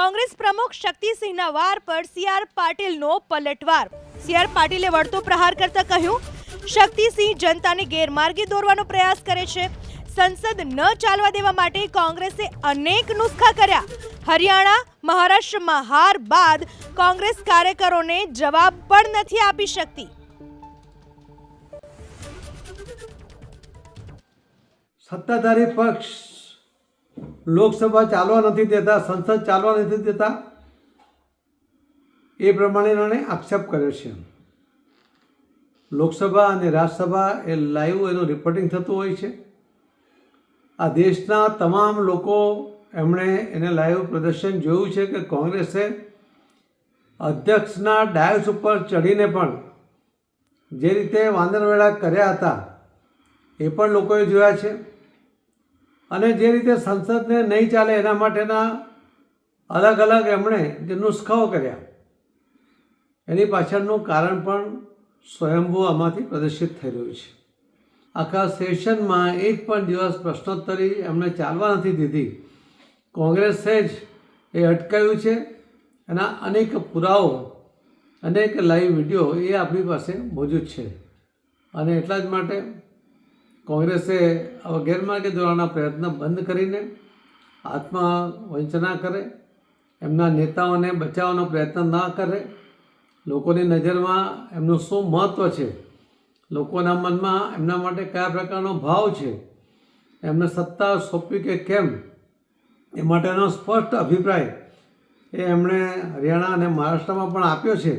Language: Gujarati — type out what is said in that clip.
કોંગ્રેસ પ્રમુખ શક્તિસિંહના વાર પર સીઆર પાટીલનો પલટવાર। સીઆર પાટીલે વળતો પ્રહાર કરતા કહ્યું, શક્તિસિંહ જનતાને ગેરમાર્ગે દોરવાનો પ્રયાસ કરે છે। સંસદ ન ચાલવા દેવા માટે કોંગ્રેસે અનેક નુસ્ખા કર્યા। હરિયાણા મહારાષ્ટ્રમાં હાર બાદ કોંગ્રેસ કાર્યકરોને જવાબ પણ નથી આપી શકતી। સત્તાધારી પક્ષ લોકસભા ચાલવા નથી દેતા, સંસદ ચાલવા નથી દેતા, એ પ્રમાણે એમણે આક્ષેપ કર્યો છે। લોકસભા અને રાજ્યસભા એ લાઈવ એનું રિપોર્ટિંગ થતું હોય છે। આ દેશના તમામ લોકો એમણે એને લાઈવ પ્રદર્શન જોયું છે કે કોંગ્રેસે અધ્યક્ષના ડાયસ ઉપર ચડીને પણ જે રીતે વાંદરવેળા કર્યા હતા એ પણ લોકોએ જોયા છે। અને જે રીતે સંસદને નહીં ચાલે એના માટેના અલગ અલગ એમણે જે નુસ્ખાઓ કર્યા એની પાછળનું કારણ પણ સ્વયંભૂ આમાંથી પ્રદર્શિત થઈ રહ્યું છે। આખા સેશનમાં એક પણ દિવસ પ્રશ્નોત્તરી એમને ચાલવા નથી દીધી। કોંગ્રેસે જ એ અટકાવ્યું છે। એના અનેક પુરાવો, અનેક લાઈવ વિડીયો એ આપણી પાસે મોજૂદ છે। અને એટલા જ માટે કોંગ્રેસે ગેરમાર્ગે દોરવાના પ્રયત્ન બંધ કરીને આત્મવંચના કરે, એમના નેતાઓને બચાવવાનો પ્રયત્ન ના કરે, લોકોની નજરમાં એમનું શું મહત્ત્વ છે, લોકોના મનમાં એમના માટે કયા પ્રકારનો ભાવ છે, એમને સત્તા સોંપવી કે કેમ એ માટેનો સ્પષ્ટ અભિપ્રાય એ એમણે હરિયાણા અને મહારાષ્ટ્રમાં પણ આપ્યો છે।